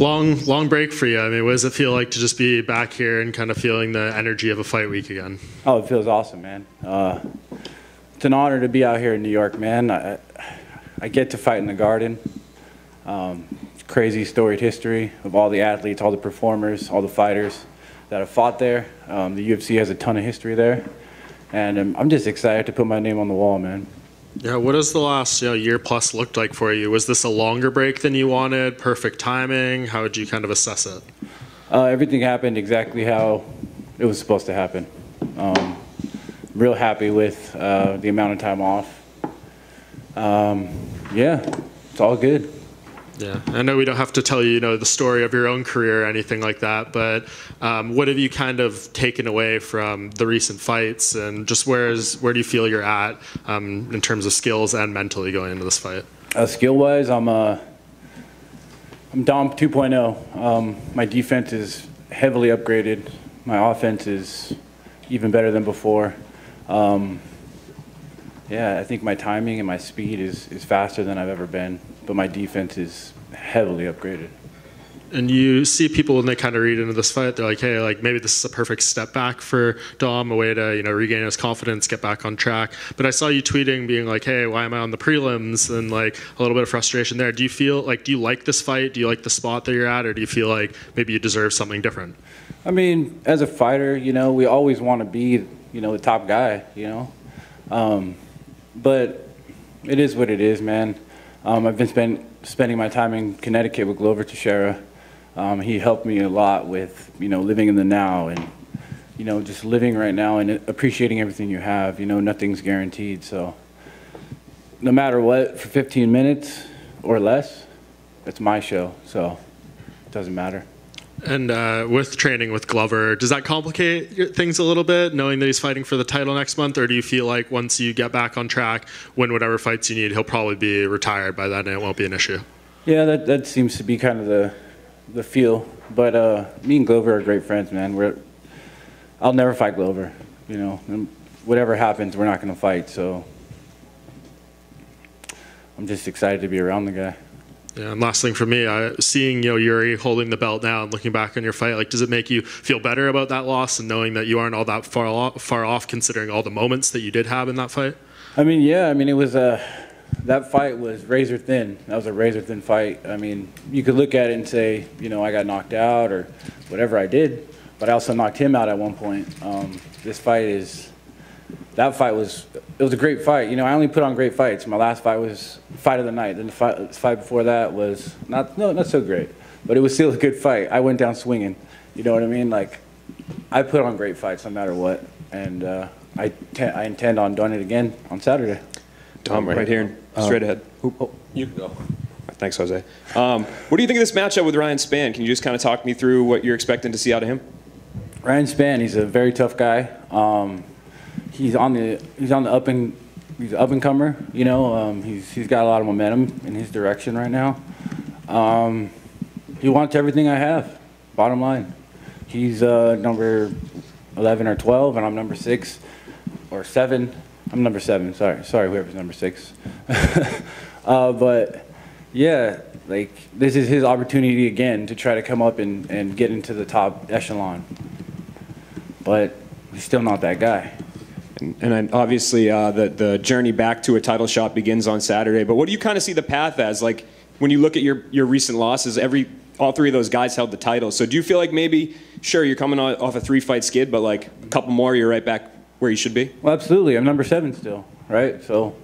Long break for you. I mean, what does it feel like to just be back here and kind of feeling the energy of a fight week again? Oh, it feels awesome, man. It's an honor to be out here in New York, man. I get to fight in the Garden. Crazy storied history of all the athletes, all the performers, all the fighters that have fought there. The UFC has a ton of history there. And I'm just excited to put my name on the wall, man. Yeah, what has the last year plus looked like for you? Was this a longer break than you wanted? Perfect timing? How would you kind of assess it? Everything happened exactly how it was supposed to happen. Real happy with the amount of time off. Yeah, it's all good. Yeah, I know we don't have to tell you, the story of your own career or anything like that, but what have you kind of taken away from the recent fights, and just where do you feel you're at in terms of skills and mentally going into this fight? Skill-wise, I'm Dom 2.0. My defense is heavily upgraded. My offense is even better than before. Yeah, I think my timing and my speed is faster than I've ever been, but my defense is heavily upgraded. And you see people when they kind of read into this fight, they're like, hey, like maybe this is a perfect step back for Dom, a way to, regain his confidence, get back on track. But I saw you tweeting being like, hey, why am I on the prelims? And like a little bit of frustration there. Do you like this fight? Do you like the spot that you're at? Or do you feel like maybe you deserve something different? I mean, as a fighter, we always want to be, the top guy, But it is what it is, man. I've been spending my time in Connecticut with Glover Teixeira. He helped me a lot with, living in the now and, just living right now and appreciating everything you have. Nothing's guaranteed. So no matter what, for 15 minutes or less, it's my show. So it doesn't matter. And with training with Glover, does that complicate things a little bit, knowing that he's fighting for the title next month? Or do you feel like once you get back on track, win whatever fights you need, he'll probably be retired by then and it won't be an issue? Yeah, that seems to be kind of the feel. But me and Glover are great friends, man. I'll never fight Glover. And whatever happens, we're not going to fight. So I'm just excited to be around the guy. Yeah, and last thing for me, seeing Jiri holding the belt now and looking back on your fight, does it make you feel better about that loss and knowing that you aren't all that far off considering all the moments that you did have in that fight? I mean, yeah. I mean, it was that fight was razor thin. That was a razor thin fight. I mean, you could look at it and say, I got knocked out or whatever I did, but I also knocked him out at one point. That fight was a great fight. I only put on great fights. My last fight was fight of the night. Then the fight before that was not so great, but it was still a good fight. I went down swinging. You know what I mean? I put on great fights no matter what, and I intend on doing it again on Saturday. Tom, right here, straight ahead. You can go. Thanks, Jose. What do you think of this matchup with Ryan Spann? Can you just kind of talk me through what you're expecting to see out of him? Ryan Spann, he's a very tough guy. He's on the up and comer. He's got a lot of momentum in his direction right now. He wants everything I have. Bottom line, he's number 11 or 12, and I'm number 6 or 7. I'm number 7. Sorry, whoever's number 6. But yeah, this is his opportunity again to try to come up and get into the top echelon. But he's still not that guy. And obviously, the journey back to a title shot begins on Saturday. But what do you kind of see the path as? When you look at your recent losses, all 3 of those guys held the title. So do you feel like maybe, sure, you're coming off a 3-fight skid, but a couple more, you're right back where you should be? Well, absolutely. I'm number 7 still, right? So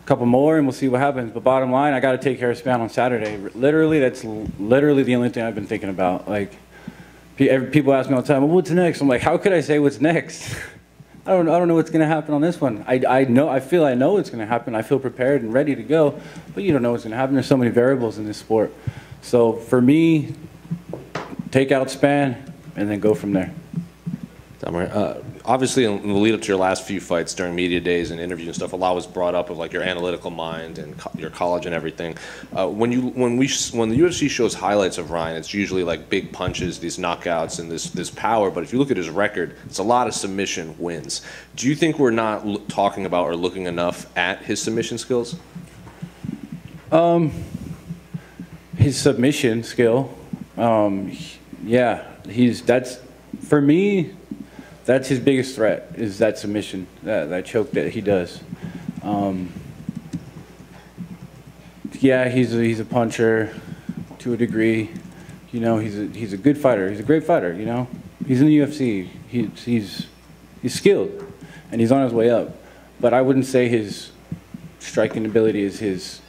a couple more, and we'll see what happens. But bottom line, I got to take care of Spann on Saturday. Literally, that's literally the only thing I've been thinking about. People ask me all the time, well, what's next? I'm like, how could I say what's next? I don't know what's going to happen on this one. I feel I know what's going to happen. I feel prepared and ready to go, but you don't know what's going to happen. There's so many variables in this sport. So for me, take out Spann and then go from there. Obviously, in the lead up to your last few fights during media days and interviews and stuff, a lot was brought up of your analytical mind and your college and everything. When the UFC shows highlights of Ryan, it's usually big punches, these knockouts, and this power. But if you look at his record, it's a lot of submission wins. Do you think we're not talking about or looking enough at his submission skills? His submission skill. Yeah, that's for me. That's his biggest threat, is that submission, that choke that he does. Yeah, he's a puncher to a degree. You know, he's a good fighter. He's a great fighter. You know, he's in the UFC. He's skilled, and he's on his way up. But I wouldn't say his striking ability is his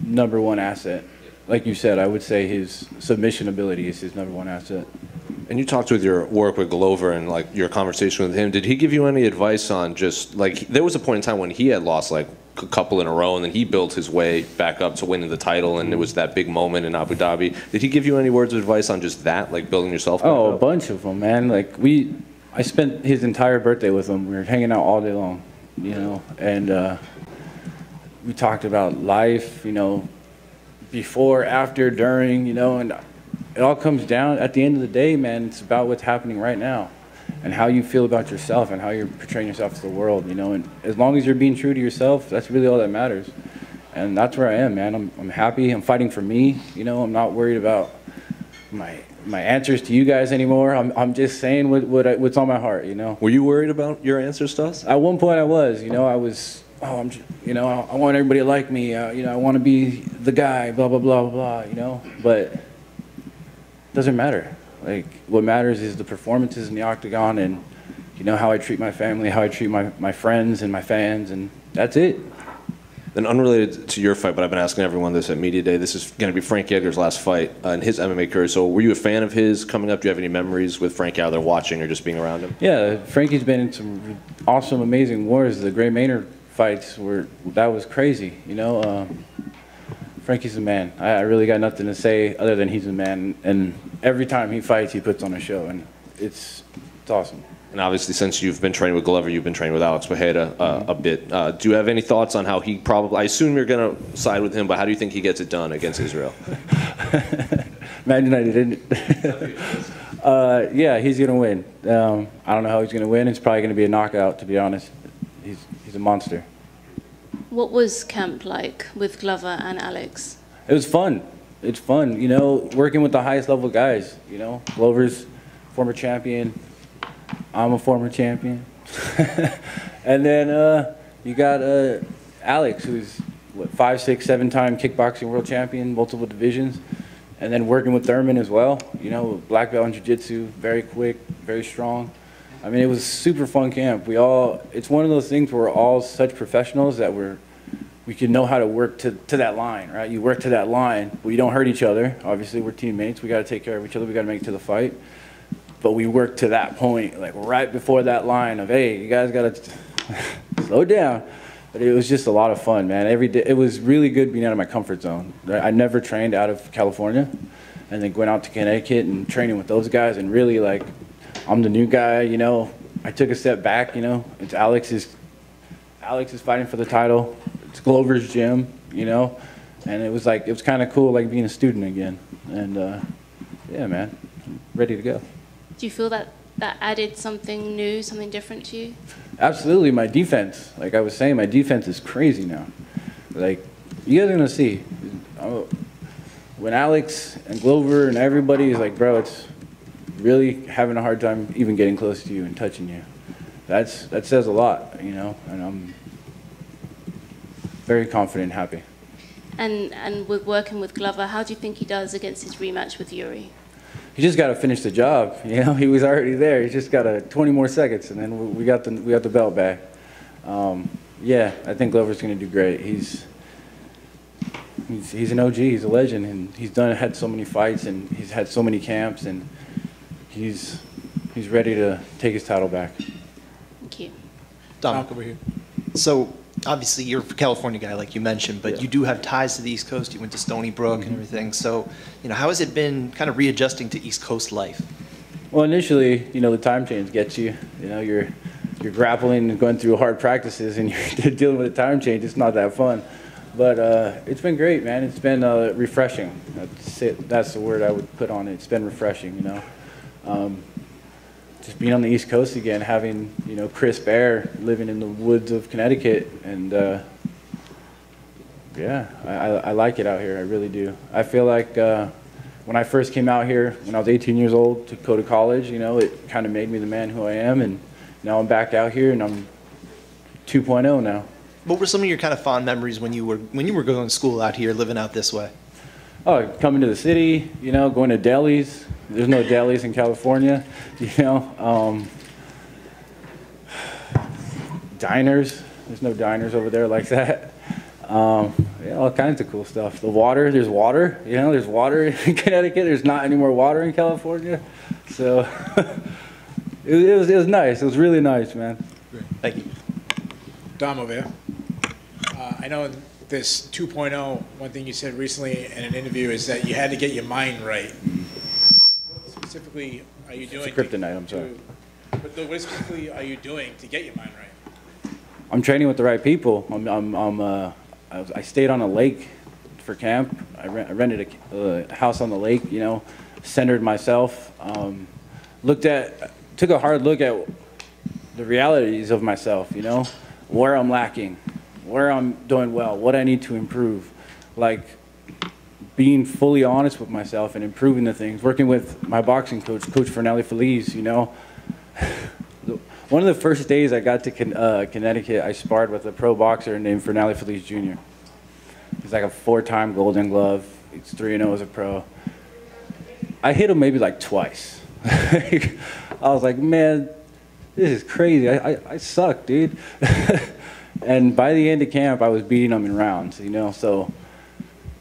#1 asset. Like you said, I would say his submission ability is his #1 asset. And you talked with your work with Glover and like your conversation with him. Did he give you any advice on just like there was a point in time when he had lost like a couple in a row and then he built his way back up to winning the title and it was that big moment in Abu Dhabi. Did he give you any words of advice on just that, like building yourself back up? A bunch of them, man. Like I spent his entire birthday with him. We were hanging out all day long, you know, and we talked about life, you know, before, after, during, you know, and it all comes down, at the end of the day, man, it's about what's happening right now and how you feel about yourself and how you're portraying yourself to the world, you know, and as long as you're being true to yourself, that's really all that matters. And that's where I am, man. I'm happy. I'm fighting for me, you know. I'm not worried about my answers to you guys anymore. I'm just saying what's on my heart, you know. Were you worried about your answers to us? At one point I was, you know, you know, I want everybody to like me, you know, I want to be the guy, blah, blah, blah, blah, you know, but it doesn't matter. Like, what matters is the performances in the octagon and, you know, how I treat my family, how I treat my friends and my fans, and that's it. Then unrelated to your fight, but I've been asking everyone this at Media Day, this is going to be Frank Edgar's last fight in his MMA career. So were you a fan of his coming up? Do you have any memories with Frank out there watching or just being around him? Yeah, Frankie's been in some awesome, amazing wars. The Gray Maynard fights that was crazy, you know. Frankie's a man. I really got nothing to say other than he's a man, and every time he fights, he puts on a show, and it's awesome. And obviously, since you've been training with Glover, you've been training with Alex Pereira a bit. Do you have any thoughts on how he probably, I assume you're going to side with him, but how do you think he gets it done against Israel? Imagine I didn't. Yeah, he's going to win. I don't know how he's going to win. It's probably going to be a knockout, to be honest. He's a monster. What was camp like with Glover and Alex? It was fun. It's fun, you know, working with the highest level guys, you know. Glover's former champion. I'm a former champion. And then you got Alex, who's, what, 5, 6, 7-time kickboxing world champion, multiple divisions. And then working with Thurman as well, you know, black belt in jiu-jitsu, very quick, very strong. I mean, it was a super fun camp. It's one of those things where we're all such professionals that we can know how to work to that line, right? You work to that line, but you don't hurt each other. Obviously, we're teammates. We got to take care of each other. We got to make it to the fight. But we work to that point, like right before that line of, hey, you guys got to slow down. But it was just a lot of fun, man. Every day, it was really good being out of my comfort zone. I never trained out of California, and then going out to Connecticut and training with those guys, and really like, I'm the new guy, you know. I took a step back, you know. It's Alex is fighting for the title. It's Glover's gym, you know. And it was kind of cool, like being a student again. And yeah, man, I'm ready to go. Do you feel that added something new, something different to you? Absolutely. My defense, like I was saying, my defense is crazy now. Like, you guys are gonna see when Alex and Glover and everybody is like, bro, it's really having a hard time even getting close to you and touching you. That says a lot, you know, and I'm very confident and happy. And with working with Glover, how do you think he does against his rematch with Jiri? He just got to finish the job, you know. He was already there. He just got 20 more seconds, and then we got the belt back. Yeah, I think Glover's going to do great. He's an OG. He's a legend, and had so many fights, and he's had so many camps, and he's ready to take his title back. Thank you. Dominick, over here. So obviously you're a California guy, like you mentioned, but you do have ties to the East Coast. You went to Stony Brook and everything. So, you know, how has it been kind of readjusting to East Coast life? Well, initially, you know, the time change gets you. You know, you're grappling and going through hard practices, and you're dealing with a time change. It's not that fun. But it's been great, man. It's been refreshing. That's the word I would put on it. It's been refreshing, you know. Just being on the East Coast again, having, you know, crisp air, living in the woods of Connecticut, and yeah, I like it out here. I really do. I feel like when I first came out here, when I was 18 years old to go to college, you know, it kind of made me the man who I am, and now I'm back out here, and I'm 2.0 now. What were some of your kind of fond memories when you were going to school out here, living out this way? Oh, coming to the city, you know, going to delis. There's no delis in California, you know. Diners. There's no diners over there like that. Yeah, all kinds of cool stuff. The water, there's water. You know, there's water in Connecticut. There's not any more water in California. So it was nice. It was really nice, man. Great. Thank you. Dom over here. I know in this 2.0, one thing you said recently in an interview is that you had to get your mind right. What specifically are you doing? It's a kryptonite, I'm sorry. What specifically are you doing to get your mind right? I'm training with the right people. I stayed on a lake for camp. I rented a house on the lake, you know, centered myself. Took a hard look at the realities of myself, you know, where I'm lacking, where I'm doing well, what I need to improve. Like being fully honest with myself and improving the things. Working with my boxing coach, Coach Fernelli Feliz, you know. One of the first days I got to Connecticut, I sparred with a pro boxer named Fernelli Feliz Jr. He's like a 4-time Golden Glove. He's 3-0 as a pro. I hit him maybe like twice. I was like, man, this is crazy. I suck, dude. And by the end of camp, I was beating him in rounds, you know. So,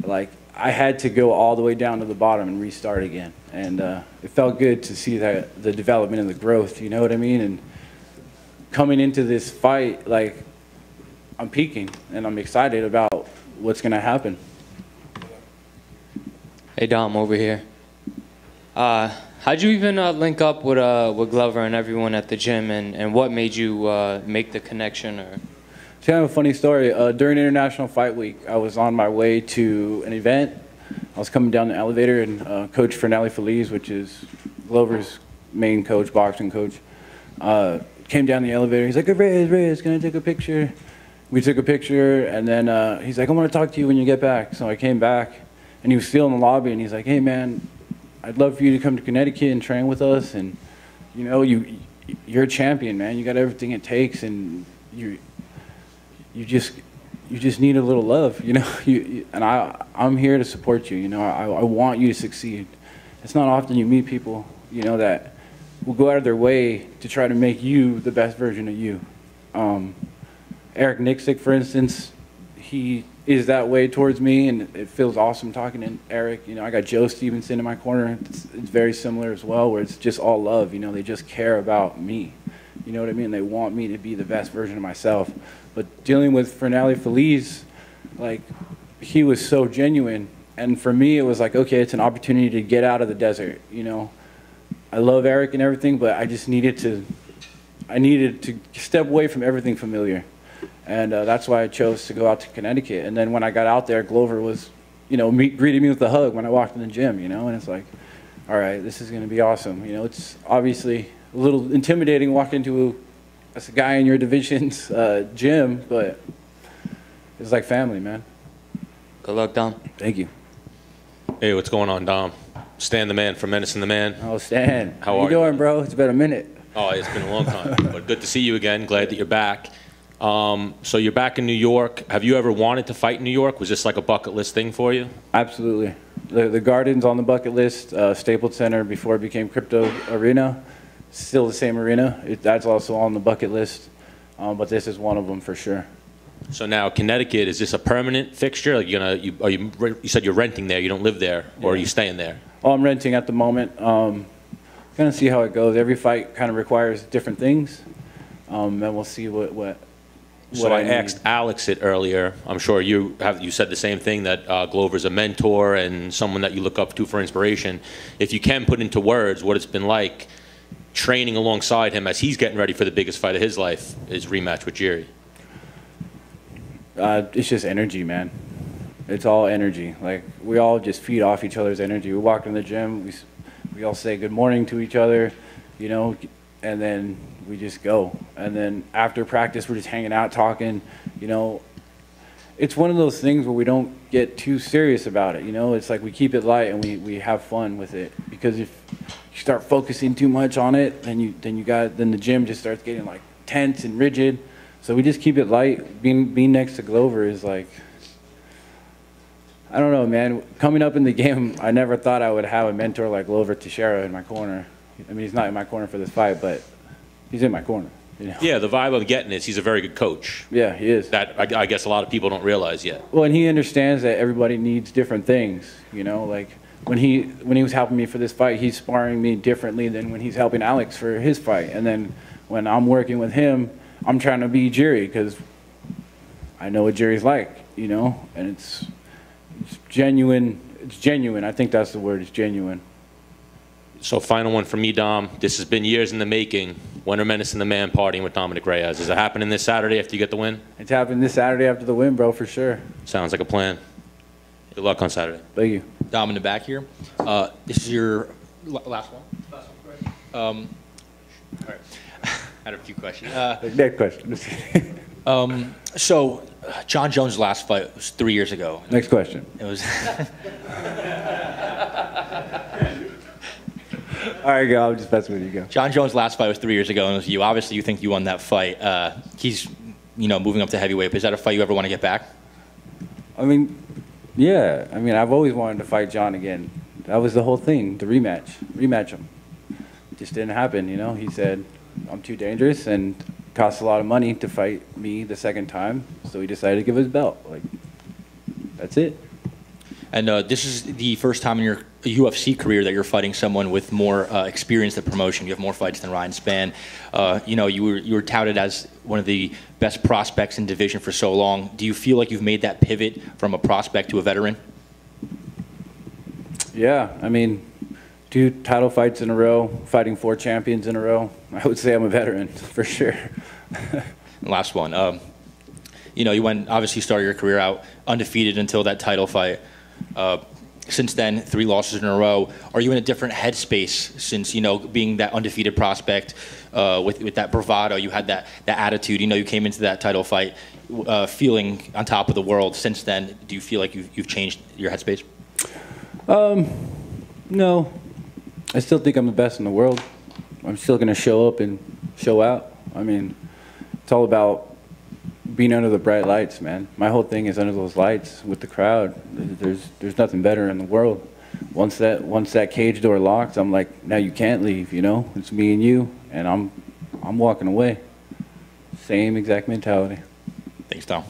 like, I had to go all the way down to the bottom and restart again. And it felt good to see that the development and the growth, you know what I mean? And coming into this fight, like, I'm peaking, and I'm excited about what's going to happen. Hey, Dom, over here. How'd you even link up with Glover and everyone at the gym, and what made you make the connection? Or It's kind of a funny story. During International Fight Week, I was on my way to an event. I was coming down the elevator, and Coach Fernelli Feliz, which is Glover's main coach, boxing coach, came down the elevator. He's like, Reyes, can I take a picture? We took a picture, and then he's like, I want to talk to you when you get back. So I came back, and he was still in the lobby, and he's like, hey, man, I'd love for you to come to Connecticut and train with us. And, you know, you're a champion, man. You got everything it takes, and you just need a little love, you know. And I'm here to support you, you know. I want you to succeed. It's not often you meet people, you know, that will go out of their way to try to make you the best version of you. Eric Nixick, for instance, he is that way towards me, and it feels awesome talking to Eric. You know, I got Joe Stevenson in my corner. It's very similar as well, where it's just all love. You know, they just care about me. You know what I mean? They want me to be the best version of myself. But dealing with Fernelli Feliz, like, he was so genuine. And for me, it was like, okay, it's an opportunity to get out of the desert, you know. I love Eric and everything, but I just needed to step away from everything familiar. And that's why I chose to go out to Connecticut. And then when I got out there, Glover was, you know, greeted me with a hug when I walked in the gym, you know. And it's like, all right, this is going to be awesome. You know, it's obviously a little intimidating walking into a guy in your division's gym, but it's like family, man. good luck, Dom. Thank you. Hey, what's going on, Dom? Stan the man from Medicine the Man. Oh, Stan. How you are you? doing, bro? It's been a minute. Oh, it's been a long time, but good to see you again. Glad that you're back. So you're back in New York. Have you ever wanted to fight in New York? Was this like a bucket list thing for you? Absolutely. The Garden's on the bucket list. Staples Center before it became Crypto Arena. Still the same arena. That's also on the bucket list. But this is one of them for sure. So now Connecticut, is this a permanent fixture? Like you said you're renting there. You don't live there, or are you staying there? Oh, I'm renting at the moment. Kind of see how it goes. Every fight kind of requires different things, and we'll see what So I asked Alex it earlier. I'm sure you said the same thing, that Glover's a mentor and someone that you look up to for inspiration. If you can put into words what it's been like training alongside him as he's getting ready for the biggest fight of his life, his rematch with Jiri. It's just energy, man. It's all energy. Like, we all just feed off each other's energy. We walk in the gym, we all say good morning to each other, you know, and then we just go. And then after practice, we're just hanging out, talking, you know. it's one of those things where we don't get too serious about it. You know, it's like we keep it light and we have fun with it. Because if you start focusing too much on it, then the gym just starts getting like tense and rigid. So we just keep it light. Being next to Glover is like, I don't know, man. Coming up in the game, I never thought I would have a mentor like Glover Teixeira in my corner. I mean, he's not in my corner for this fight, but he's in my corner. You know? Yeah, the vibe I'm getting is he's a very good coach. Yeah, he is. That I guess a lot of people don't realize yet. Well, and he understands that everybody needs different things. You know, like when he was helping me for this fight, he's sparring me differently than when he's helping Alex for his fight. And then when I'm working with him, I'm trying to be Jiri because I know what Jiri's like. You know, and it's genuine. It's genuine. I think that's the word. It's genuine. So final one from me, Dom. This has been years in the making. Winter Menace and the Man partying with Dominick Reyes. Is it happening this Saturday after you get the win? It's happening this Saturday after the win, bro, for sure. Sounds like a plan. Good luck on Saturday. Thank you. Dom in the back here. This is your last one? Last one, right. All right. I had a few questions. Next question. So, John Jones' last fight was 3 years ago. Next question. It was... All right, go. I'm just messing with you. Go. John Jones' last fight was 3 years ago, and it was you. Obviously, you think you won that fight. He's, moving up to heavyweight. But is that a fight you ever want to get back? I mean, yeah. I mean, I've always wanted to fight John again. That was the whole thing, the rematch him. It just didn't happen, you know. He said, I'm too dangerous, and it costs a lot of money to fight me the second time, so he decided to give his belt. Like, that's it. And this is the first time in your UFC career that you're fighting someone with more experience in the promotion. You have more fights than Ryan Spann. You were touted as one of the best prospects in division for so long. Do you feel like you've made that pivot from a prospect to a veteran? Yeah, I mean, 2 title fights in a row, fighting 4 champions in a row. I would say I'm a veteran, for sure. Last one. You went, obviously started your career out undefeated until that title fight. Since then, 3 losses in a row. Are you in a different headspace since, being that undefeated prospect with that bravado, you had that attitude, you came into that title fight feeling on top of the world. Since then, do you feel like you've changed your headspace? No. I still think I'm the best in the world. I'm still going to show up and show out. I mean, it's all about being under the bright lights, man. My whole thing is under those lights with the crowd. There's nothing better in the world. Once that cage door locks, I'm like, now you can't leave, you know? It's me and you, and I'm walking away. Same exact mentality. Thanks, Tom.